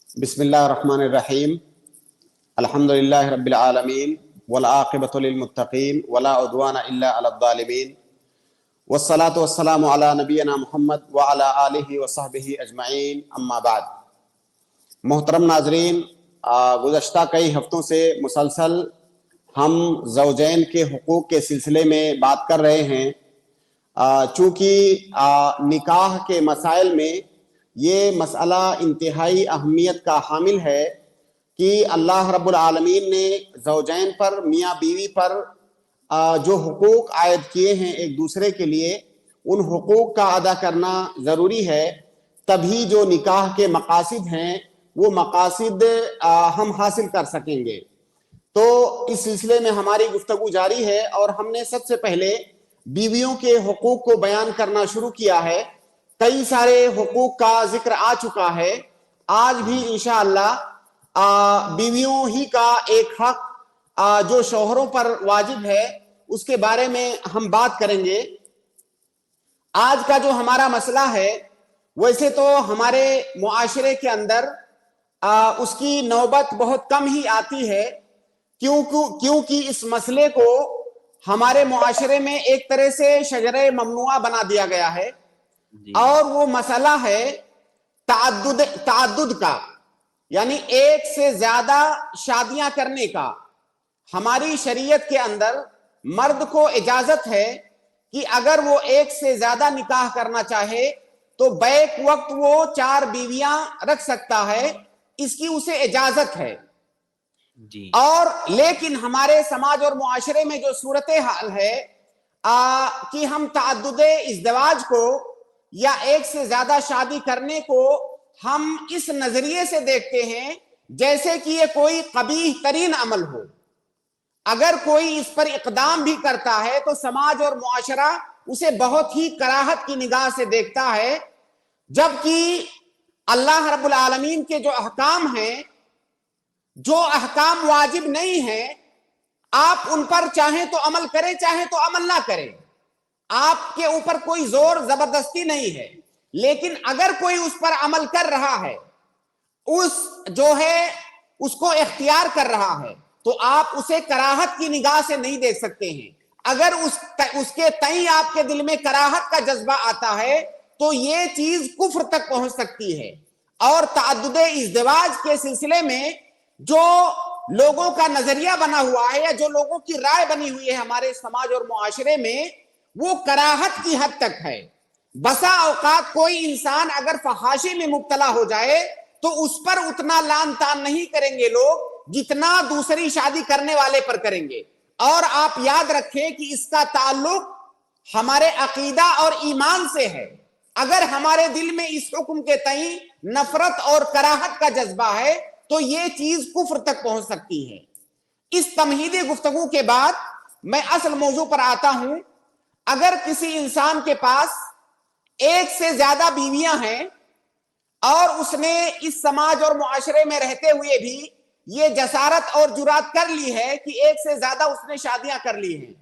بسم اللہ الرحمن الرحیم الحمد للہ رب العالمین والعاقبۃ للمتقین ولا عدوان الا علی الظالمین والصلاة والسلام علی نبینا محمد وعلی آلہ وصحبہ اجمعین اما بعد۔ محترم ناظرین، گزشتہ کئی ہفتوں سے مسلسل ہم زوجین کے حقوق کے سلسلے میں بات کر رہے ہیں۔ چونکہ نکاح کے مسائل میں یہ مسئلہ انتہائی اہمیت کا حامل ہے کہ اللہ رب العالمین نے زوجین پر، میاں بیوی پر جو حقوق عائد کیے ہیں ایک دوسرے کے لیے، ان حقوق کا ادا کرنا ضروری ہے، تبھی جو نکاح کے مقاصد ہیں وہ مقاصد ہم حاصل کر سکیں گے۔ تو اس سلسلے میں ہماری گفتگو جاری ہے اور ہم نے سب سے پہلے بیویوں کے حقوق کو بیان کرنا شروع کیا ہے۔ کئی سارے حقوق کا ذکر آ چکا ہے، آج بھی انشاءاللہ بیویوں ہی کا ایک حق جو شوہروں پر واجب ہے اس کے بارے میں ہم بات کریں گے۔ آج کا جو ہمارا مسئلہ ہے، ویسے تو ہمارے معاشرے کے اندر اس کی نوبت بہت کم ہی آتی ہے، کیونکہ اس مسئلے کو ہمارے معاشرے میں ایک طرح سے شجرہ ممنوعہ بنا دیا گیا ہے، اور وہ مسئلہ ہے تعدد کا، یعنی ایک سے زیادہ شادیاں کرنے کا۔ ہماری شریعت کے اندر مرد کو اجازت ہے کہ اگر وہ ایک سے زیادہ نکاح کرنا چاہے تو بیک وقت وہ 4 بیویاں رکھ سکتا ہے، اس کی اسے اجازت ہے۔ اور لیکن ہمارے سماج اور معاشرے میں جو صورتحال ہے کہ ہم تعدد ازدواج کو یا ایک سے زیادہ شادی کرنے کو ہم اس نظریے سے دیکھتے ہیں جیسے کہ یہ کوئی قبیح ترین عمل ہو۔ اگر کوئی اس پر اقدام بھی کرتا ہے تو سماج اور معاشرہ اسے بہت ہی کراہت کی نگاہ سے دیکھتا ہے، جبکہ اللہ رب العالمین کے جو احکام ہیں، جو احکام واجب نہیں ہیں، آپ ان پر چاہیں تو عمل کریں، چاہیں تو عمل نہ کریں، آپ کے اوپر کوئی زور زبردستی نہیں ہے۔ لیکن اگر کوئی اس پر عمل کر رہا ہے، اس کو اختیار کر رہا ہے، تو آپ اسے کراہت کی نگاہ سے نہیں دیکھ سکتے ہیں۔ اگر اس کے تئیں آپ کے دل میں کراہت کا جذبہ آتا ہے تو یہ چیز کفر تک پہنچ سکتی ہے۔ اور تعدد ازدواج کے سلسلے میں جو لوگوں کا نظریہ بنا ہوا ہے یا جو لوگوں کی رائے بنی ہوئی ہے ہمارے سماج اور معاشرے میں، وہ کراہت کی حد تک ہے۔ بسا اوقات کوئی انسان اگر فحاشی میں مبتلا ہو جائے تو اس پر اتنا لعن طعن نہیں کریں گے لوگ جتنا دوسری شادی کرنے والے پر کریں گے۔ اور آپ یاد رکھیں کہ اس کا تعلق ہمارے عقیدہ اور ایمان سے ہے۔ اگر ہمارے دل میں اس حکم کے تئیں نفرت اور کراہت کا جذبہ ہے تو یہ چیز کفر تک پہنچ سکتی ہے۔ اس تمہیدی گفتگو کے بعد میں اصل موضوع پر آتا ہوں۔ اگر کسی انسان کے پاس ایک سے زیادہ بیویاں ہیں اور اس نے اس سماج اور معاشرے میں رہتے ہوئے بھی یہ جسارت اور جرات کر لی ہے کہ ایک سے زیادہ اس نے شادیاں کر لی ہیں،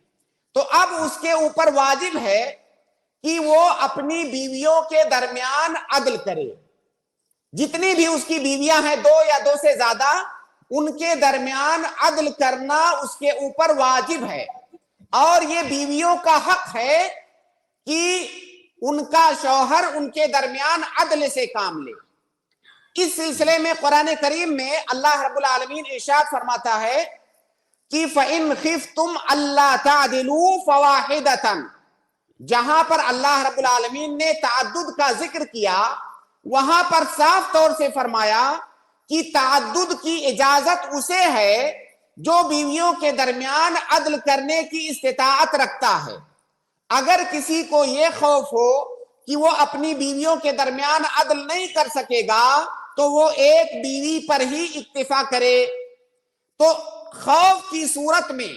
تو اب اس کے اوپر واجب ہے کہ وہ اپنی بیویوں کے درمیان عدل کرے۔ جتنی بھی اس کی بیویاں ہیں، 2 یا 2 سے زیادہ، ان کے درمیان عدل کرنا اس کے اوپر واجب ہے۔ اور یہ بیویوں کا حق ہے کہ ان کا شوہر ان کے درمیان عدل سے کام لے۔ اس سلسلے میں قرآن کریم میں اللہ رب العالمین ارشاد فرماتا ہے کہ فَإِنْ خِفْتُمْ أَلَّا تَعْدِلُوا فَوَاحِدَةً، جہاں پر اللہ رب العالمین نے تعدد کا ذکر کیا، وہاں پر صاف طور سے فرمایا کہ تعدد کی اجازت اسے ہے جو بیویوں کے درمیان عدل کرنے کی استطاعت رکھتا ہے۔ اگر کسی کو یہ خوف ہو کہ وہ اپنی بیویوں کے درمیان عدل نہیں کر سکے گا تو وہ ایک بیوی پر ہی اکتفا کرے۔ تو خوف کی صورت میں،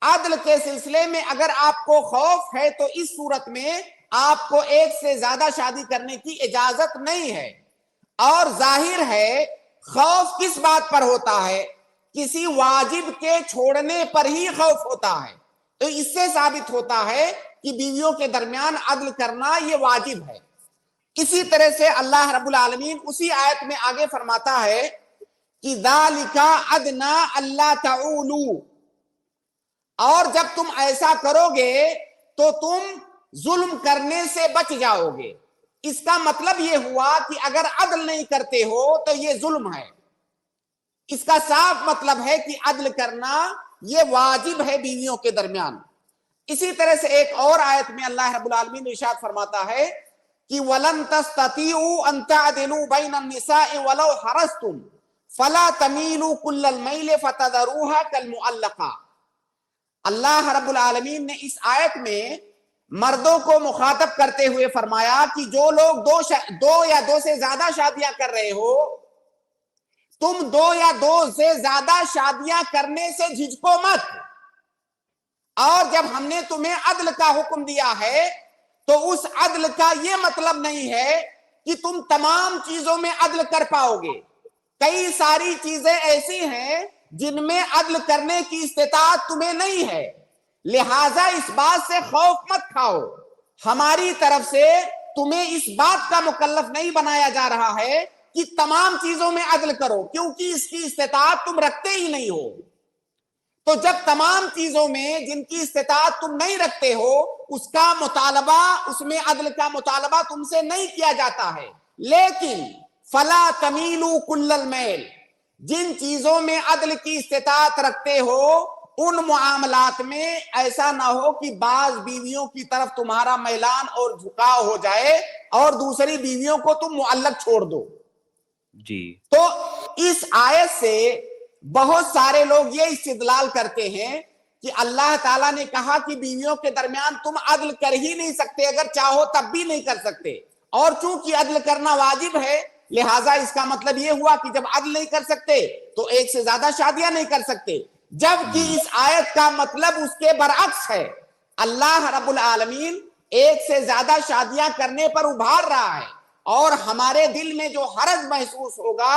عدل کے سلسلے میں اگر آپ کو خوف ہے تو اس صورت میں آپ کو ایک سے زیادہ شادی کرنے کی اجازت نہیں ہے۔ اور ظاہر ہے خوف کس بات پر ہوتا ہے؟ کسی واجب کے چھوڑنے پر ہی خوف ہوتا ہے۔ تو اس سے ثابت ہوتا ہے کہ بیویوں کے درمیان عدل کرنا یہ واجب ہے۔ اسی طرح سے اللہ رب العالمین اسی آیت میں آگے فرماتا ہے کہ ذالک ادنی اللہ تعولوا، اور جب تم ایسا کرو گے تو تم ظلم کرنے سے بچ جاؤ گے۔ اس کا مطلب یہ ہوا کہ اگر عدل نہیں کرتے ہو تو یہ ظلم ہے۔ اس کا صاف مطلب ہے کہ عدل کرنا یہ واجب ہے بیویوں کے درمیان۔ اسی طرح سے ایک اور آیت میں اللہ رب العالمین ارشاد فرماتا ہے کہ وَلَن تَسْتَطِيعُوا أَن تَعْدِلُوا بَيْنَ النِّسَاءِ وَلَوْ حَرَصْتُمْ فَلَا تَمِيلُوا كُلَّ الْمَيْلِ فَتَذَرُوهَا كَالْمُعَلَّقَةِ۔ اللہ رب العالمین نے اس آیت میں مردوں کو مخاطب کرتے ہوئے فرمایا کہ جو لوگ دو یا دو سے زیادہ شادیاں کر رہے ہو، تم دو یا دو سے زیادہ شادیاں کرنے سے جھجکو مت، اور جب ہم نے تمہیں عدل کا حکم دیا ہے تو اس عدل کا یہ مطلب نہیں ہے کہ تم تمام چیزوں میں عدل کر پاؤ گے۔ کئی ساری چیزیں ایسی ہیں جن میں عدل کرنے کی استطاعت تمہیں نہیں ہے، لہٰذا اس بات سے خوف مت کھاؤ۔ ہماری طرف سے تمہیں اس بات کا مکلف نہیں بنایا جا رہا ہے کہ تمام چیزوں میں عدل کرو، کیونکہ اس کی استطاعت تم رکھتے ہی نہیں ہو۔ تو جب تمام چیزوں میں جن کی استطاعت تم نہیں رکھتے ہو، اس کا مطالبہ، اس میں عدل کا مطالبہ تم سے نہیں کیا جاتا ہے۔ لیکن فلا تمیلوا کل المیل، جن چیزوں میں عدل کی استطاعت رکھتے ہو ان معاملات میں ایسا نہ ہو کہ بعض بیویوں کی طرف تمہارا میلان اور جھکاؤ ہو جائے اور دوسری بیویوں کو تم معلق چھوڑ دو۔ جی تو اس آیت سے بہت سارے لوگ یہ استدلال کرتے ہیں کہ اللہ تعالیٰ نے کہا کہ بیویوں کے درمیان تم عدل کر ہی نہیں سکتے، اگر چاہو تب بھی نہیں کر سکتے، اور چونکہ عدل کرنا واجب ہے لہٰذا اس کا مطلب یہ ہوا کہ جب عدل نہیں کر سکتے تو ایک سے زیادہ شادیاں نہیں کر سکتے، جبکہ اس آیت کا مطلب اس کے برعکس ہے۔ اللہ رب العالمین ایک سے زیادہ شادیاں کرنے پر ابھار رہا ہے، اور ہمارے دل میں جو حرج محسوس ہوگا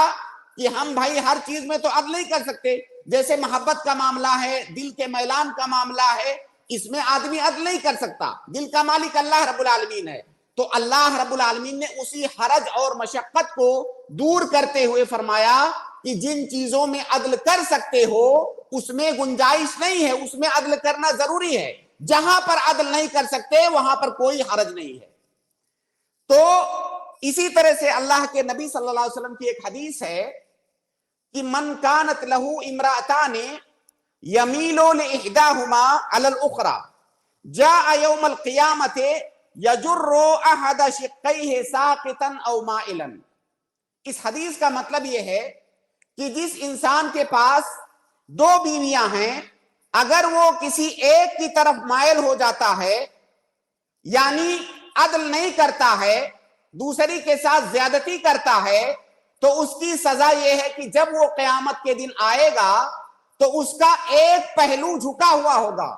کہ ہم بھائی ہر چیز میں تو عدل نہیں کر سکتے، جیسے محبت کا معاملہ ہے، دل کے میلان کا معاملہ ہے، اس میں آدمی عدل نہیں کر سکتا، دل کا مالک اللہ رب العالمین ہے۔ تو اللہ رب العالمین نے اسی حرج اور مشقت کو دور کرتے ہوئے فرمایا کہ جن چیزوں میں عدل کر سکتے ہو اس میں گنجائش نہیں ہے، اس میں عدل کرنا ضروری ہے، جہاں پر عدل نہیں کر سکتے وہاں پر کوئی حرج نہیں ہے۔ تو اسی طرح سے اللہ کے نبی صلی اللہ علیہ وسلم کی ایک حدیث ہے کہ من کانت لہو امرأتان یمیل لإحداہما علی الأخرى جاء یوم القیامت یجر احد شقیہ ساقطا او مائلا۔ اس حدیث کا مطلب یہ ہے کہ جس انسان کے پاس دو بیویاں ہیں، اگر وہ کسی ایک کی طرف مائل ہو جاتا ہے، یعنی عدل نہیں کرتا ہے، دوسری کے ساتھ زیادتی کرتا ہے، تو اس کی سزا یہ ہے کہ جب وہ قیامت کے دن آئے گا تو اس کا ایک پہلو جھکا ہوا ہوگا،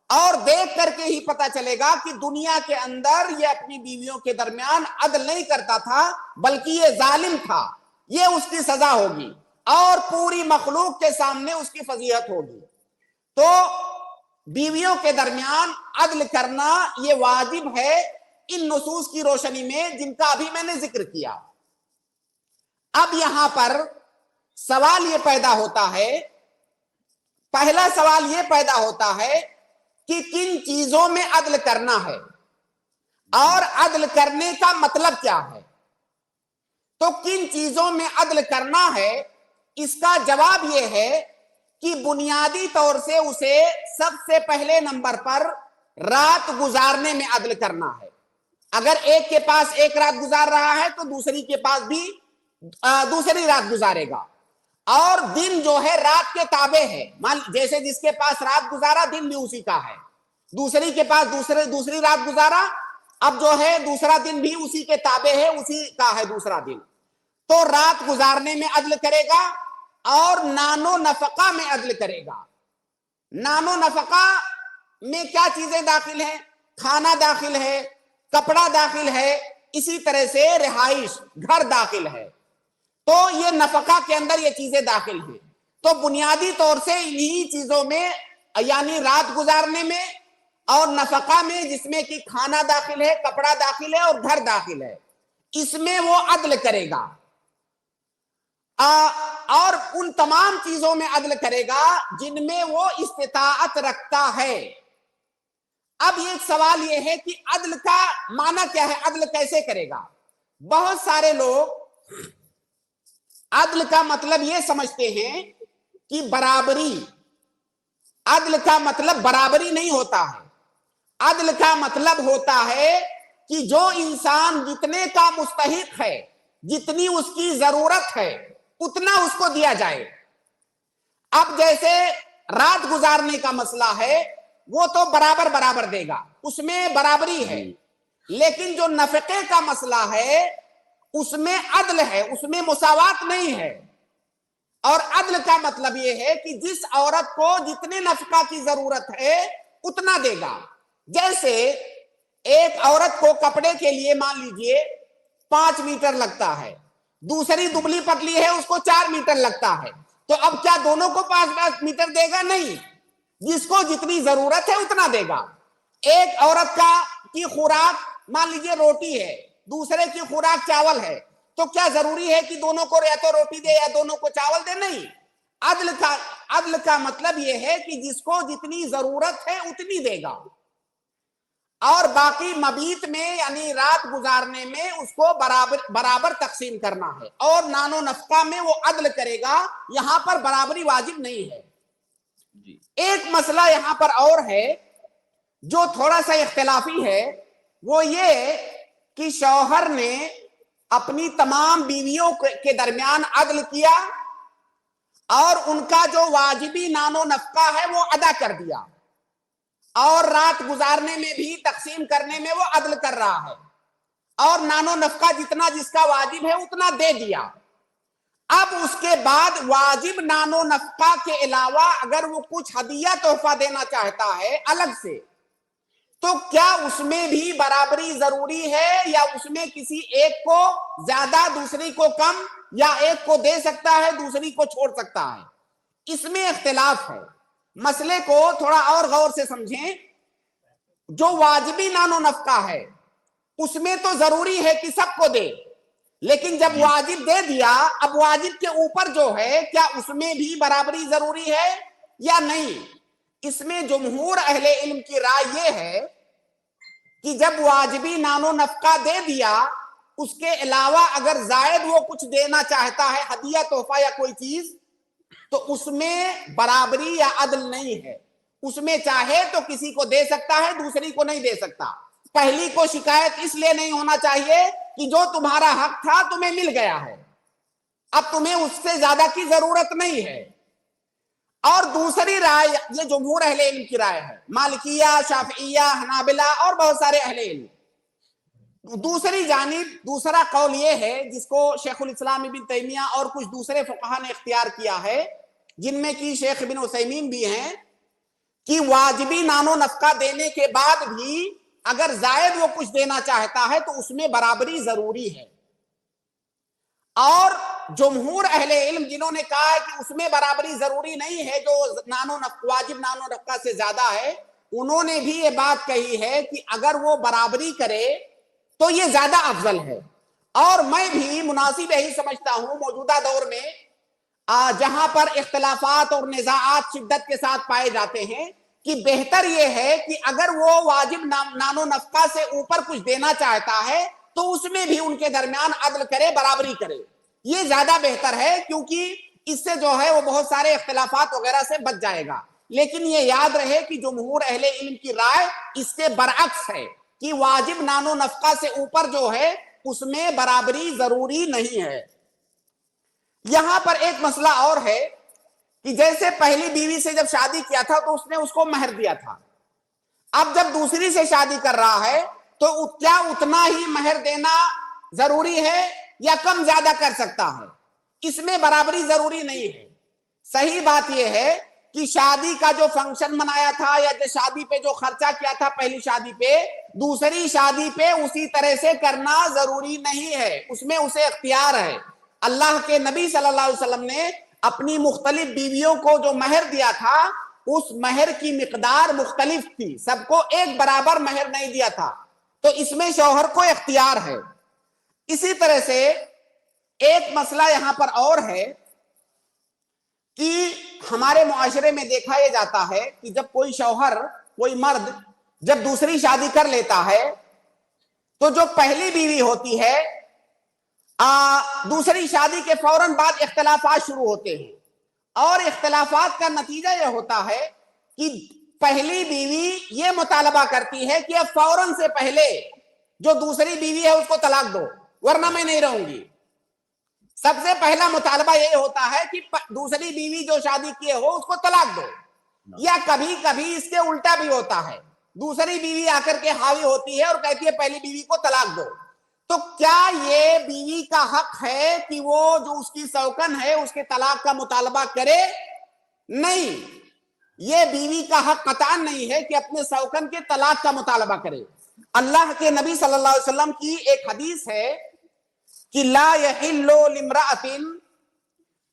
اور دیکھ کر کے ہی پتا چلے گا کہ دنیا کے اندر یہ اپنی بیویوں کے درمیان عدل نہیں کرتا تھا بلکہ یہ ظالم تھا، یہ اس کی سزا ہوگی، اور پوری مخلوق کے سامنے اس کی فضیحت ہوگی۔ تو بیویوں کے درمیان عدل کرنا یہ واجب ہے ان نصوص کی روشنی میں جن کا ابھی میں نے ذکر کیا۔ اب یہاں پر سوال یہ پیدا ہوتا ہے، پہلا سوال یہ پیدا ہوتا ہے کہ کن چیزوں میں عدل کرنا ہے اور عدل کرنے کا مطلب کیا ہے۔ تو کن چیزوں میں عدل کرنا ہے، اس کا جواب یہ ہے کہ بنیادی طور سے اسے سب سے پہلے نمبر پر رات گزارنے میں عدل کرنا ہے۔ اگر ایک کے پاس ایک رات گزار رہا ہے تو دوسری کے پاس بھی دوسری رات گزارے گا، اور دن جو ہے رات کے تابع ہے، جیسے جس کے پاس رات گزارا دن بھی اسی کا ہے، دوسری کے پاس دوسری رات گزارا، اب جو ہے دوسرا دن بھی اسی کے تابع ہے، اسی کا ہے دوسرا دن۔ تو رات گزارنے میں عدل کرے گا، اور نان و نفقہ میں عدل کرے گا۔ نان و نفقہ میں کیا چیزیں داخل ہیں؟ کھانا داخل ہے، کپڑا داخل ہے، اسی طرح سے رہائش گھر داخل ہے، تو یہ نفقہ کے اندر یہ چیزیں داخل ہیں۔ تو بنیادی طور سے انہی چیزوں میں، یعنی رات گزارنے میں اور نفقہ میں، جس میں کہ کھانا داخل ہے، کپڑا داخل ہے اور گھر داخل ہے، اس میں وہ عدل کرے گا، اور ان تمام چیزوں میں عدل کرے گا جن میں وہ استطاعت رکھتا ہے۔ اب ایک سوال یہ ہے کہ عدل کا معنی کیا ہے، عدل کیسے کرے گا؟ بہت سارے لوگ عدل کا مطلب یہ سمجھتے ہیں کہ برابری، عدل کا مطلب برابری نہیں ہوتا ہے، عدل کا مطلب ہوتا ہے کہ جو انسان جتنے کا مستحق ہے، جتنی اس کی ضرورت ہے، اتنا اس کو دیا جائے۔ اب جیسے رات گزارنے کا مسئلہ ہے، وہ تو برابر برابر دے گا، اس میں برابری ہے، لیکن جو نفقے کا مسئلہ ہے اس میں عدل ہے، اس میں مساوات نہیں ہے۔ اور عدل کا مطلب یہ ہے کہ جس عورت کو جتنے نفقہ کی ضرورت ہے اتنا دے گا۔ جیسے ایک عورت کو کپڑے کے لیے مان لیجئے 5 میٹر لگتا ہے، دوسری دبلی پتلی ہے اس کو 4 میٹر لگتا ہے، تو اب کیا دونوں کو 5 میٹر دے گا؟ نہیں، جس کو جتنی ضرورت ہے اتنا دے گا۔ ایک عورت کی خوراک مان لیجئے روٹی ہے، دوسرے کی خوراک چاول ہے، تو کیا ضروری ہے کہ دونوں کو یا تو روٹی دے یا دونوں کو چاول دے؟ نہیں۔ عدل کا مطلب یہ ہے کہ جس کو جتنی ضرورت ہے اتنی دے گا، اور باقی مبیت میں یعنی رات گزارنے میں اس کو برابر تقسیم کرنا ہے، اور نان و نفقہ میں وہ عدل کرے گا، یہاں پر برابری واجب نہیں ہے۔ ایک مسئلہ یہاں پر اور ہے جو تھوڑا سا اختلافی ہے، وہ یہ کہ شوہر نے اپنی تمام بیویوں کے درمیان عدل کیا اور ان کا جو واجبی نان و نفقہ ہے وہ ادا کر دیا، اور رات گزارنے میں بھی تقسیم کرنے میں وہ عدل کر رہا ہے، اور نان و نفقہ جتنا جس کا واجب ہے اتنا دے دیا۔ اب اس کے بعد واجب نان و نفقہ کے علاوہ اگر وہ کچھ ہدیہ تحفہ دینا چاہتا ہے الگ سے، تو کیا اس میں بھی برابری ضروری ہے، یا اس میں کسی ایک کو زیادہ دوسری کو کم، یا ایک کو دے سکتا ہے دوسری کو چھوڑ سکتا ہے؟ اس میں اختلاف ہے۔ مسئلے کو تھوڑا اور غور سے سمجھیں۔ جو واجبی نان و نفقہ ہے اس میں تو ضروری ہے کہ سب کو دے، لیکن جب واجب دے دیا، اب واجب کے اوپر جو ہے کیا اس میں بھی برابری ضروری ہے یا نہیں؟ اس میں جمہور اہل علم کی رائے یہ ہے کہ جب واجبی نان و نفقہ دے دیا، اس کے علاوہ اگر زائد وہ کچھ دینا چاہتا ہے ہدیہ تحفہ یا کوئی چیز، تو اس میں برابری یا عدل نہیں ہے۔ اس میں چاہے تو کسی کو دے سکتا ہے، دوسری کو نہیں دے سکتا۔ پہلی کو شکایت اس لیے نہیں ہونا چاہیے کہ جو تمہارا حق تھا تمہیں مل گیا ہے، اب تمہیں اس سے زیادہ کی ضرورت نہیں ہے۔ اور دوسری رائے یہ جمہور اہل علم کی رائے ہے، مالکیہ، شافعیہ، حنابلہ اور بہت سارے اہل علم۔ دوسری جانب دوسرا قول یہ ہے جس کو شیخ الاسلام ابن تیمیہ اور کچھ دوسرے فقہا نے اختیار کیا ہے، جن میں کی شیخ ابن عثیمین بھی ہیں، کہ واجبی نان و نفقہ دینے کے بعد بھی اگر زائد وہ کچھ دینا چاہتا ہے تو اس میں برابری ضروری ہے۔ اور جمہور اہل علم جنہوں نے کہا ہے کہ اس میں برابری ضروری نہیں ہے، جو واجب نان و نفقہ سے زیادہ ہے، انہوں نے بھی یہ بات کہی ہے کہ اگر وہ برابری کرے تو یہ زیادہ افضل ہے۔ اور میں بھی مناسب یہی سمجھتا ہوں موجودہ دور میں جہاں پر اختلافات اور نزاعات شدت کے ساتھ پائے جاتے ہیں، کہ بہتر یہ ہے کہ اگر وہ واجب نان و نفقہ سے اوپر کچھ دینا چاہتا ہے تو اس میں بھی ان کے درمیان عدل کرے، برابری کرے، یہ زیادہ بہتر ہے، کیونکہ اس سے جو ہے وہ بہت سارے اختلافات وغیرہ سے بچ جائے گا۔ لیکن یہ یاد رہے کہ جمہور اہل علم کی رائے اس کے برعکس ہے کہ واجب نان و نفقہ سے اوپر جو ہے اس میں برابری ضروری نہیں ہے۔ یہاں پر ایک مسئلہ اور ہے کہ جیسے پہلی بیوی سے جب شادی کیا تھا تو اس نے اس کو مہر دیا تھا، اب جب دوسری سے شادی کر رہا ہے تو کیا اتنا ہی مہر دینا ضروری ہے یا کم زیادہ کر سکتا ہے؟ اس میں برابری ضروری نہیں ہے۔ صحیح بات یہ ہے کہ شادی کا جو فنکشن منایا تھا یا جو شادی پہ جو خرچہ کیا تھا پہلی شادی پہ، دوسری شادی پہ اسی طرح سے کرنا ضروری نہیں ہے، اس میں اسے اختیار ہے۔ اللہ کے نبی صلی اللہ علیہ وسلم نے اپنی مختلف بیویوں کو جو مہر دیا تھا اس مہر کی مقدار مختلف تھی، سب کو ایک برابر مہر نہیں دیا تھا، تو اس میں شوہر کو اختیار ہے۔ اسی طرح سے ایک مسئلہ یہاں پر اور ہے کہ ہمارے معاشرے میں دیکھا یہ جاتا ہے کہ جب کوئی شوہر، کوئی مرد جب دوسری شادی کر لیتا ہے تو جو پہلی بیوی ہوتی ہے دوسری شادی کے فوراً بعد اختلافات شروع ہوتے ہیں، اور اختلافات کا نتیجہ یہ ہوتا ہے کہ پہلی بیوی یہ مطالبہ کرتی ہے کہ اب فوراً سے پہلے جو دوسری بیوی ہے اس کو طلاق دو ورنہ میں نہیں رہوں گی۔ سب سے پہلا مطالبہ یہ ہوتا ہے کہ دوسری بیوی جو شادی کیے ہو اس کو طلاق دو، یا کبھی کبھی اس کے الٹا بھی ہوتا ہے، دوسری بیوی آ کر کے حاوی ہوتی ہے اور کہتی ہے پہلی بیوی کو طلاق دو۔ تو کیا یہ بیوی کا حق ہے کہ وہ جو اس کی سوکن ہے اس کے طلاق کا مطالبہ کرے؟ نہیں، یہ بیوی کا حق قطعاً نہیں ہے کہ اپنے سوکن کے طلاق کا مطالبہ کرے۔ اللہ کے نبی صلی اللہ علیہ وسلم کی ایک حدیث ہے کہ لا يحل لامرأة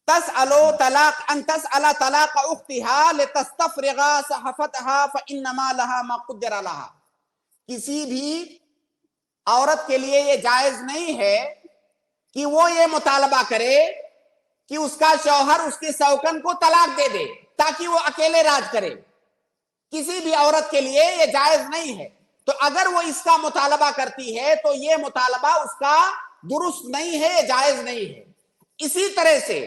تسأل طلاق ان تسأل طلاق اختها لتستفرغ صحفتها فانما لها ما قدر لها، کسی بھی عورت کے لیے یہ جائز نہیں ہے کہ وہ یہ مطالبہ کرے کہ اس کا شوہر اس کے سوکن کو طلاق دے دے تاکہ وہ اکیلے راج کرے۔ کسی بھی عورت کے لیے یہ جائز نہیں ہے، تو اگر وہ اس کا مطالبہ کرتی ہے تو یہ مطالبہ اس کا درست نہیں ہے، جائز نہیں ہے۔ اسی طرح سے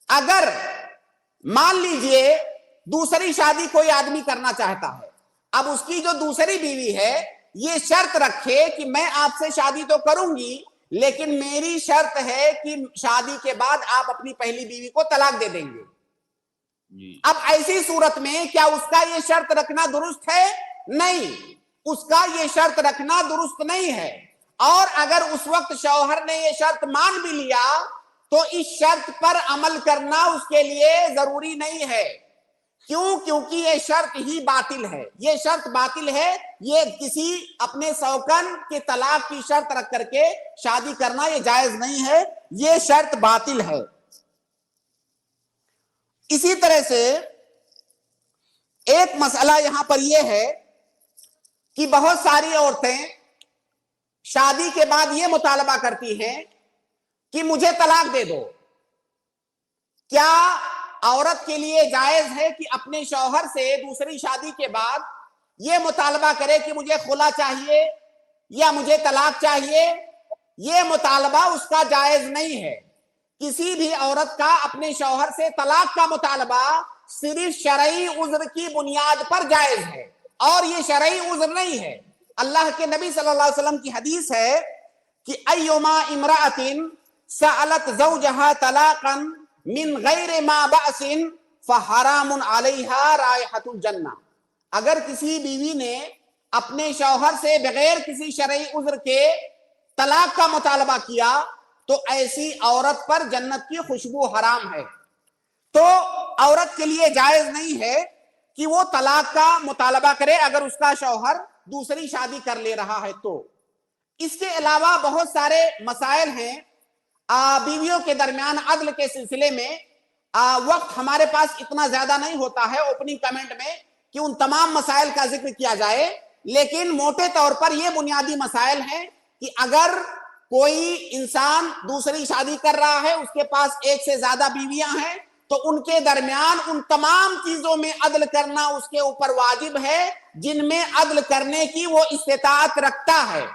اگر مان لیجئے دوسری شادی کوئی آدمی کرنا چاہتا ہے، اب اس کی جو دوسری بیوی ہے یہ شرط رکھے کہ میں آپ سے شادی تو کروں گی لیکن میری شرط ہے کہ شادی کے بعد آپ اپنی پہلی بیوی کو طلاق دے دیں گے۔ اب ایسی صورت میں کیا اس کا یہ شرط رکھنا درست ہے؟ نہیں، اس کا یہ شرط رکھنا درست نہیں ہے۔ اور اگر اس وقت شوہر نے یہ شرط مان بھی لیا تو اس شرط پر عمل کرنا اس کے لیے ضروری نہیں ہے۔ کیوں؟ کیونکہ یہ شرط ہی باطل ہے، یہ شرط باطل ہے، یہ کسی اپنے سوکن کے طلاق کی شرط رکھ کر کے شادی کرنا یہ جائز نہیں ہے، یہ شرط باطل ہے۔ اسی طرح سے ایک مسئلہ یہاں پر یہ ہے کہ بہت ساری عورتیں شادی کے بعد یہ مطالبہ کرتی ہیں کہ مجھے طلاق دے دو۔ کیا عورت کے لیے جائز ہے کہ اپنے شوہر سے دوسری شادی کے بعد یہ مطالبہ کرے کہ مجھے خلا چاہیے یا مجھے طلاق چاہیے؟ یہ مطالبہ اس کا جائز نہیں ہے۔ کسی بھی عورت کا اپنے شوہر سے طلاق کا مطالبہ صرف شرعی عذر کی بنیاد پر جائز ہے، اور یہ شرعی عذر نہیں ہے۔ اللہ کے نبی صلی اللہ علیہ وسلم کی حدیث ہے کہ ایما امرأۃ سألت زوجها طلاقا من غیر ما بأس فحرام علیہا رائحۃ الجنہ، اگر کسی بیوی نے اپنے شوہر سے بغیر کسی شرعی عذر کے طلاق کا مطالبہ کیا تو ایسی عورت پر جنت کی خوشبو حرام ہے۔ تو عورت کے لیے جائز نہیں ہے کہ وہ طلاق کا مطالبہ کرے اگر اس کا شوہر دوسری شادی کر لے رہا ہے تو۔ اس کے علاوہ بہت سارے مسائل ہیں بیویوں کے درمیان عدل کے سلسلے میں۔ وقت ہمارے پاس اتنا زیادہ نہیں ہوتا ہے اوپننگ کمنٹ میں کہ ان تمام مسائل کا ذکر کیا جائے، لیکن موٹے طور پر یہ بنیادی مسائل ہیں کہ اگر کوئی انسان دوسری شادی کر رہا ہے، اس کے پاس ایک سے زیادہ بیویاں ہیں، تو ان کے درمیان ان تمام چیزوں میں عدل کرنا اس کے اوپر واجب ہے جن میں عدل کرنے کی وہ استطاعت رکھتا ہے،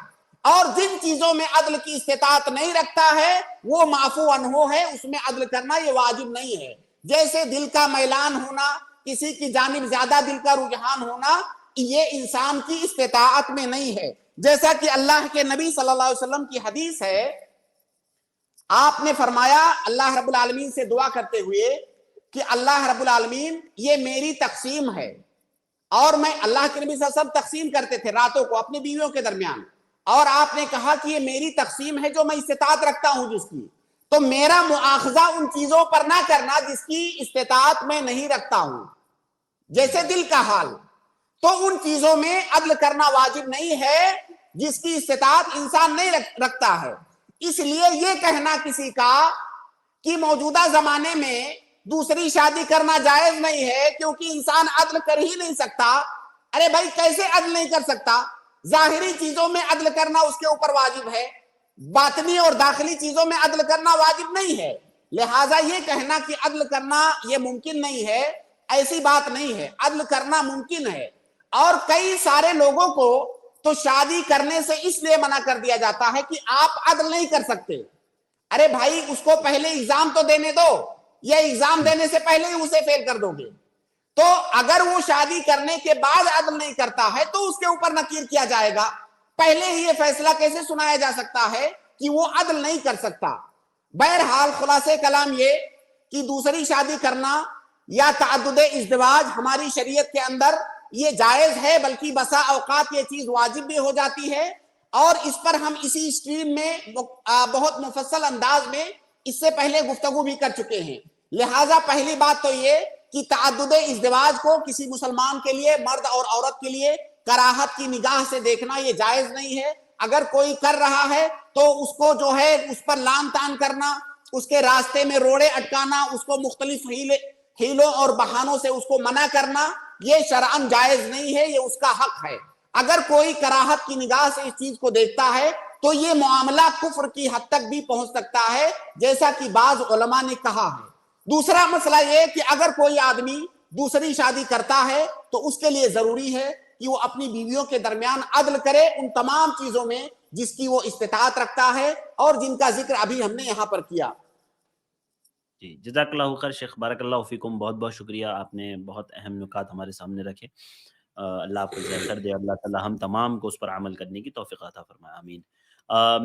اور جن چیزوں میں عدل کی استطاعت نہیں رکھتا ہے وہ معفو عنہ ہے، اس میں عدل کرنا یہ واجب نہیں ہے۔ جیسے دل کا میلان ہونا، کسی کی جانب زیادہ دل کا رجحان ہونا، یہ انسان کی استطاعت میں نہیں ہے۔ جیسا کہ اللہ کے نبی صلی اللہ علیہ وسلم کی حدیث ہے، آپ نے فرمایا اللہ رب العالمین سے دعا کرتے ہوئے کہ اللہ رب العالمین یہ میری تقسیم ہے، اور میں اللہ کے نبی صلی اللہ علیہ وسلم تقسیم کرتے تھے راتوں کو اپنی بیویوں کے درمیان، اور آپ نے کہا کہ یہ میری تقسیم ہے جو میں استطاعت رکھتا ہوں جس کی، تو میرا مؤاخذہ ان چیزوں پر نہ کرنا جس کی استطاعت میں نہیں رکھتا ہوں، جیسے دل کا حال، تو ان چیزوں میں عدل کرنا واجب نہیں ہے جس کی استطاعت انسان نہیں رکھتا ہے۔ اس لیے یہ کہنا کسی کا کہ موجودہ زمانے میں دوسری شادی کرنا جائز نہیں ہے کیونکہ انسان عدل کر ہی نہیں سکتا، ارے بھائی کیسے عدل نہیں کر سکتا؟ ظاہری چیزوں میں عدل کرنا اس کے اوپر واجب ہے، باطنی اور داخلی چیزوں میں عدل کرنا واجب نہیں ہے، لہٰذا یہ کہنا کہ عدل کرنا یہ ممکن نہیں ہے، ایسی بات نہیں ہے، عدل کرنا ممکن ہے۔ اور کئی سارے لوگوں کو تو شادی کرنے سے اس لیے منع کر دیا جاتا ہے کہ آپ عدل نہیں کر سکتے۔ ارے بھائی اس کو پہلے ایگزام تو دینے دو، یا ایگزام دینے سے پہلے ہی اسے فیل کر دو گے؟ تو اگر وہ شادی کرنے کے بعد عدل نہیں کرتا ہے تو اس کے اوپر نکیر کیا جائے گا، پہلے ہی یہ فیصلہ کیسے سنایا جا سکتا ہے کہ وہ عدل نہیں کر سکتا؟ بہرحال خلاصے کلام یہ کہ دوسری شادی کرنا یا تعدد ازدواج ہماری شریعت کے اندر یہ جائز ہے، بلکہ بسا اوقات یہ چیز واجب بھی ہو جاتی ہے، اور اس پر ہم اسی اسٹریم میں بہت مفصل انداز میں اس سے پہلے گفتگو بھی کر چکے ہیں۔ لہٰذا پہلی بات تو یہ کہ تعدد ازدواج کو کسی مسلمان کے لیے، مرد اور عورت کے لیے کراہت کی نگاہ سے دیکھنا یہ جائز نہیں ہے۔ اگر کوئی کر رہا ہے تو اس کو جو ہے اس پر لان تان کرنا، اس کے راستے میں روڑے اٹکانا، اس کو مختلف ہیلوں اور بہانوں سے اس کو منع کرنا، یہ شرعاً جائز نہیں ہے، یہ اس کا حق ہے۔ اگر کوئی کراہت کی نگاہ سے اس چیز کو دیکھتا ہے تو یہ معاملہ کفر کی حد تک بھی پہنچ سکتا ہے، جیسا کہ بعض علماء نے کہا ہے۔ دوسرا مسئلہ یہ کہ اگر کوئی آدمی دوسری شادی کرتا ہے تو اس کے لیے ضروری ہے کہ وہ اپنی بیویوں کے درمیان عدل کرے ان تمام چیزوں میں جس کی وہ استطاعت رکھتا ہے اور جن کا ذکر ابھی ہم نے یہاں پر کیا۔ جی جزاک اللہ خیر شیخ، بارک اللہ فیکم، بہت بہت شکریہ، آپ نے بہت اہم نکات ہمارے سامنے رکھے۔ اللہ آپ کو جزائے خیر دے، اللہ تعالی ہم تمام کو اس پر عمل کرنے کی توفیق عطا فرمائے، آمین۔